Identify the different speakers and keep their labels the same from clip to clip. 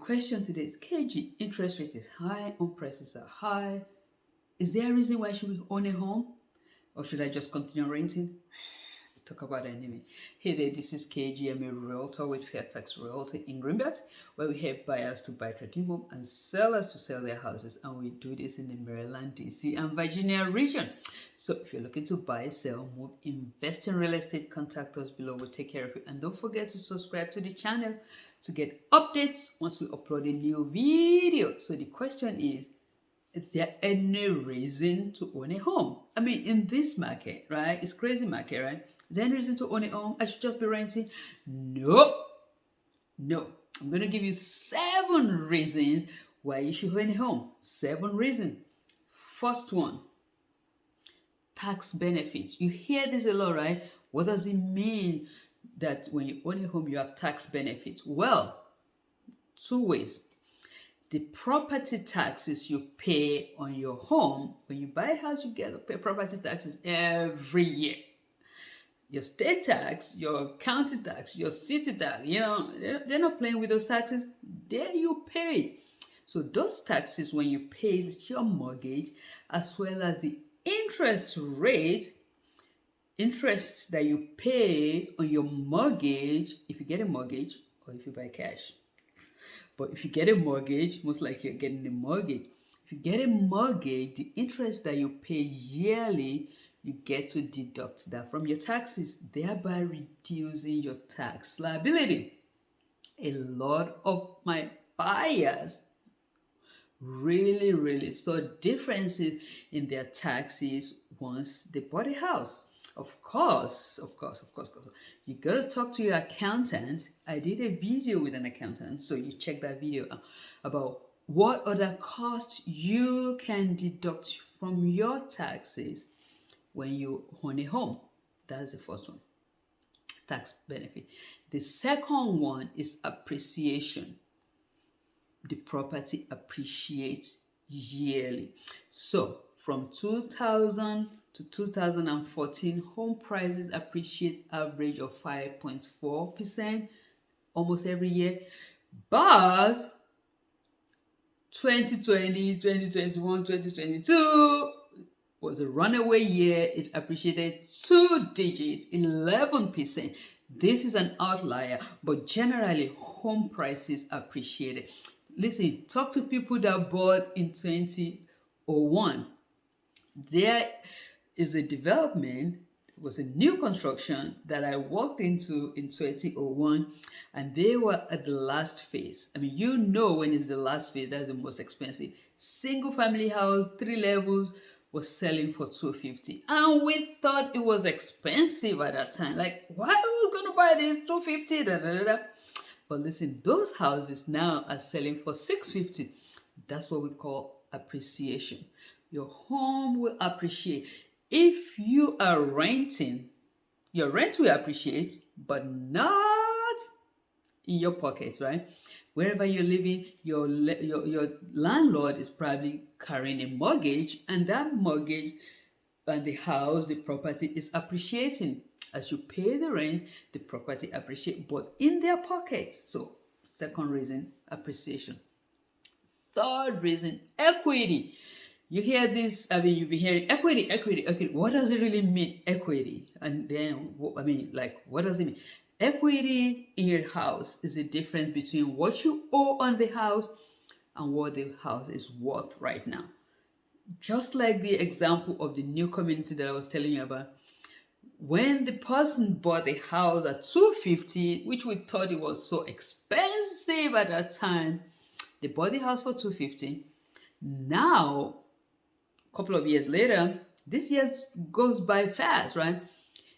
Speaker 1: question today is KG, interest rate is high, home prices are high. Is there a reason why should we own a home? Or should I just continue renting? Talk about it anyway. Hey there, this is KG. I'm a realtor with Fairfax Realty in Greenbelt, where we help buyers to buy trading home and sellers to sell their houses. And we do this in the Maryland, DC, and Virginia region. So if you're looking to buy, sell, move, invest in real estate, contact us below. We'll take care of you. And don't forget to subscribe to the channel to get updates once we upload a new video. So the question is there any reason to own a home? I mean, in this market, right? It's crazy market, right? Is there any reason to own a home? I should just be renting? No. I'm going to give you 7 reasons why you should own a home. 7 reasons. First one, tax benefits. You hear this a lot, right? What does it mean that when you own a home, you have tax benefits? Well, 2 ways. The property taxes you pay on your home, when you buy a house, you get to pay property taxes every year. Your state tax, your county tax, your city tax, they're not playing with those taxes. There you pay. So those taxes, when you pay with your mortgage, as well as the interest that you pay on your mortgage, if you get a mortgage or if you buy cash. But if you get a mortgage, most likely you're getting a mortgage. If you get a mortgage, the interest that you pay yearly, you get to deduct that from your taxes, thereby reducing your tax liability. A lot of my buyers really saw differences in their taxes once they bought a house. Of course. You gotta talk to your accountant. I did a video with an accountant, so you check that video out about what other costs you can deduct from your taxes when you own a home. That's the first one, tax benefit. The second one is appreciation. The property appreciates yearly. So from 2000 to 2014, home prices appreciate average of 5.4% almost every year. But 2020, 2021, 2022 was a runaway year. It appreciated 2 digits, 11%. This is an outlier, but generally home prices appreciated. Listen, talk to people that bought in 2001. There is a development, it was a new construction that I walked into in 2001, and they were at the last phase. I mean, when it's the last phase, that's the most expensive. Single family house, 3 levels, was selling for $250, and we thought it was expensive at that time. Like, why are we gonna buy this $250? But listen, those houses now are selling for $650. That's what we call appreciation. Your home will appreciate. If you are renting, your rent will appreciate, but not in your pockets, right? Wherever you're living, your landlord is probably carrying a mortgage, and that mortgage and the house, the property is appreciating. As you pay the rent, the property appreciates, but in their pockets. So, second reason, appreciation. Third reason, equity. You hear this, you've been hearing equity. What does it really mean, equity? And then, what does it mean? Equity in your house is the difference between what you owe on the house and what the house is worth right now. Just like the example of the new community that I was telling you about. When the person bought the house at $250, which we thought it was so expensive at that time, they bought the house for $250. Now, a couple of years later, this year goes by fast, right?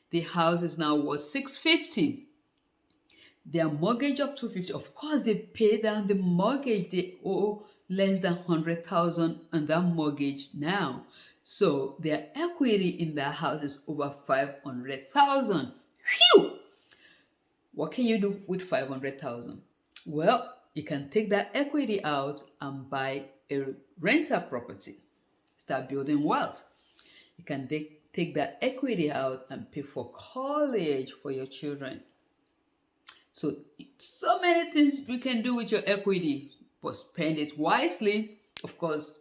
Speaker 1: The house is now worth $650. Their mortgage of $250. Of course, they pay down the mortgage. They owe less than $100,000 on that mortgage now. So their equity in their house is over $500,000. Phew! What can you do with $500,000? Well, you can take that equity out and buy a rental property. Start building wealth. You can take that equity out and pay for college for your children. So many things you can do with your equity. but spend it wisely. Of course,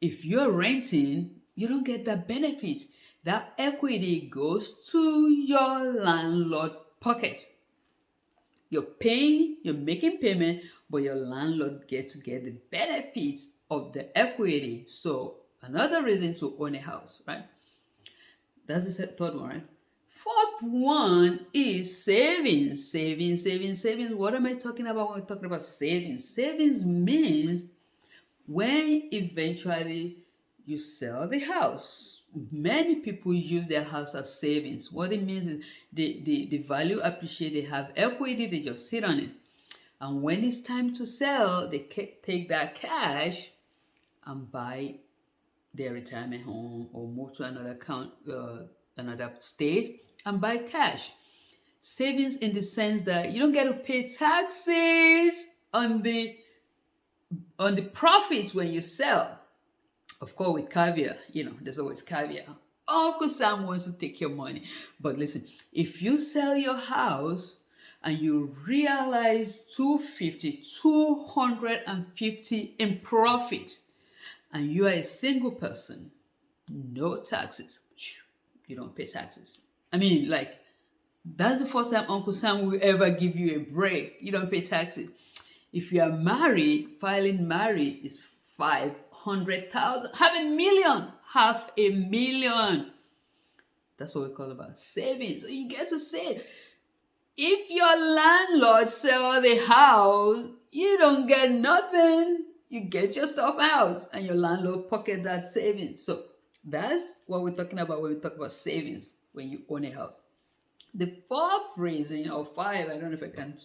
Speaker 1: if you're renting, you don't get that benefit. That equity goes to your landlord pocket. You're making payment, but your landlord gets to get the benefits of the equity. So another reason to own a house, right? That's the third one, right? Fourth one is savings. Savings. What am I talking about when we're talking about savings? Savings means when eventually you sell the house. Many people use their house as savings. What it means is the value appreciate, they have equity, they just sit on it. And when it's time to sell, they take that cash and buy their retirement home or move to another state and buy cash. Savings in the sense that you don't get to pay taxes on the profits when you sell. Of course, with caveat, there's always caveat. Uncle Sam wants to take your money. But listen, if you sell your house and you realize 250 in profit, and you are a single person, no taxes, you don't pay taxes. I mean, that's the first time Uncle Sam will ever give you a break. You don't pay taxes. If you are married, filing married is 500,000, half a million. That's what we call about savings. So you get to save. If your landlord sell the house, you don't get nothing. You get your stuff out and your landlord pocket that savings. So that's what we're talking about when we talk about savings when you own a house. The fourth reason, or five, I don't know if I can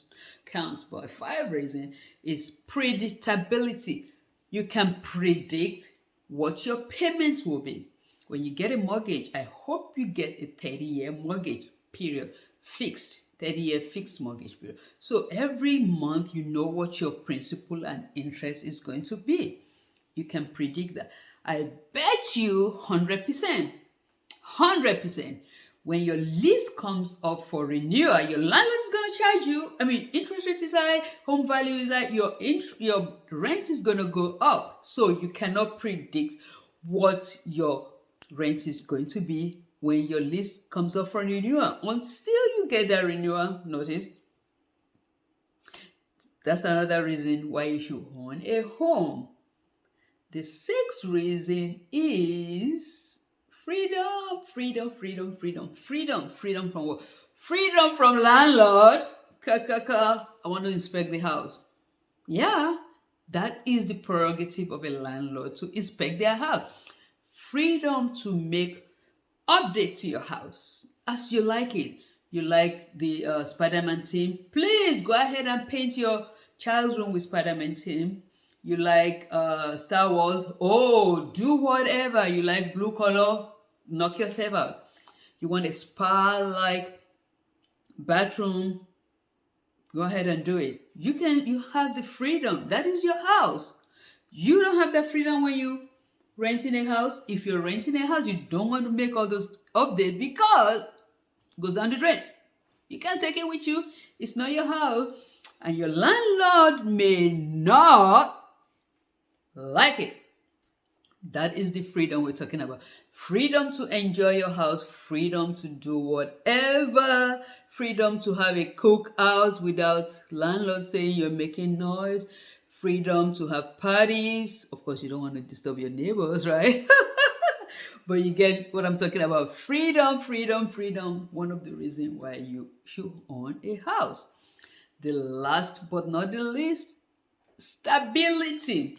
Speaker 1: count, but five reason is predictability. You can predict what your payments will be. When you get a mortgage, I hope you get a 30-year mortgage period, fixed, 30-year fixed mortgage period. So every month you know what your principal and interest is going to be. You can predict that. I bet you 100%, when your lease comes up for renewal, your landlord is going to charge you. I mean, interest rate is high, home value is high, your rent is going to go up. So you cannot predict what your rent is going to be when your lease comes up for renewal until you get that renewal notice. That's another reason why you should own a home. The sixth reason is freedom. Freedom from what? Freedom from landlord. I want to inspect the house. Yeah, that is the prerogative of a landlord, to inspect their house. Freedom to make update to your house as you like it. You like the Spider-Man theme? Please go ahead and paint your child's room with Spider-Man theme. You like Star Wars? Oh, do whatever. You like blue color? Knock yourself out. You want a spa-like bathroom? Go ahead and do it. You have the freedom. That is your house. You don't have that freedom when you renting a house. If you're renting a house, you don't want to make all those updates because it goes down the drain. You can't take it with you. It's not your house. And your landlord may not like it. That is the freedom we're talking about. Freedom to enjoy your house, freedom to do whatever, freedom to have a cookout without landlord saying you're making noise, freedom to have parties. Of course, you don't want to disturb your neighbors, right? But you get what I'm talking about. Freedom. One of the reasons why you should own a house. The last but not the least, stability.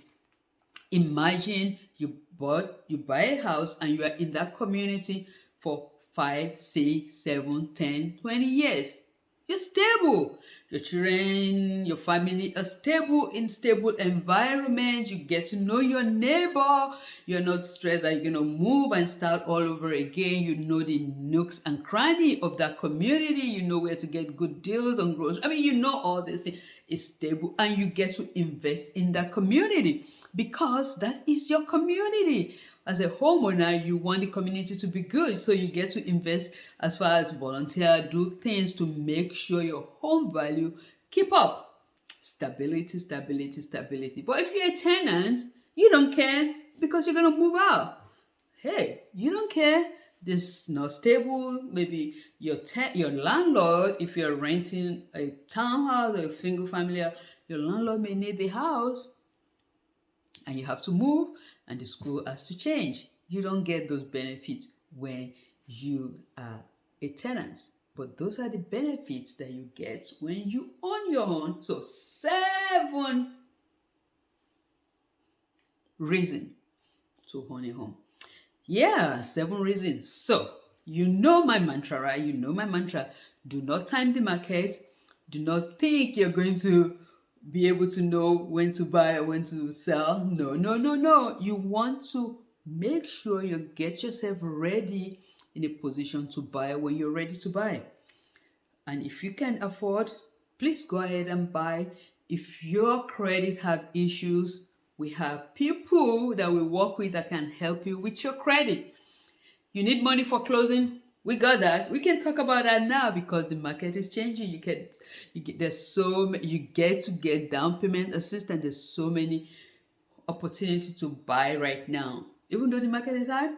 Speaker 1: Imagine you buy a house and you are in that community for 5, 6, 7, 10, 20 years. You're stable. Your children, your family are stable in stable environments. You get to know your neighbor. You're not stressed that you're going to move and start all over again. You know the nooks and crannies of that community. You know where to get good deals on groceries. I mean, you know all this thing is stable, and you get to invest in that community because that is your community. As a homeowner, you want the community to be good, so you get to invest as far as volunteer, do things to make sure your home value keep up. Stability, stability, stability. But if you're a tenant, you don't care because you're going to move out. Hey, you don't care. This not stable. Maybe your landlord, if you're renting a townhouse or a single family house, your landlord may need the house and you have to move and the school has to change. You don't get those benefits when you are a tenant. But those are the benefits that you get when you own your own. So 7 reasons to own a home. Yeah, 7 reasons. So you know my mantra, right? You know my mantra. Do not time the market. Do not think you're going to be able to know when to buy or when to sell. No, no, no, no. You want to make sure you get yourself ready in a position to buy when you're ready to buy. And if you can afford, please go ahead and buy. If your credit have issues, we have people that we work with that can help you with your credit. You need money for closing? We got that. We can talk about that now because the market is changing. You get to get down payment assistance. There's so many opportunities to buy right now. Even though the market is high,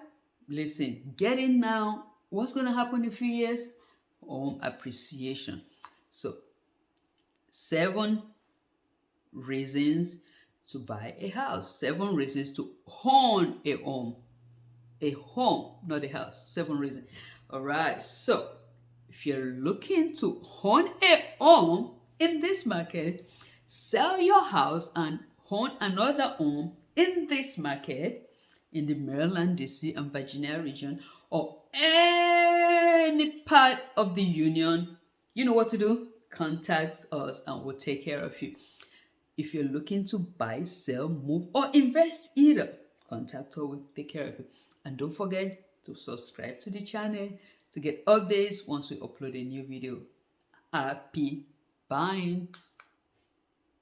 Speaker 1: listen, get in now. What's going to happen in a few years? Home appreciation. So 7 reasons to buy a house. 7 reasons to own a home. A home, not a house. 7 reasons. All right. So if you're looking to own a home in this market, sell your house and own another home in this market, in the Maryland, DC, and Virginia region, or any part of the union, you know what to do. Contact us and we'll take care of you. If you're looking to buy, sell, move, or invest either, contact us, we'll take care of you. And don't forget to subscribe to the channel to get updates once we upload a new video. Happy buying!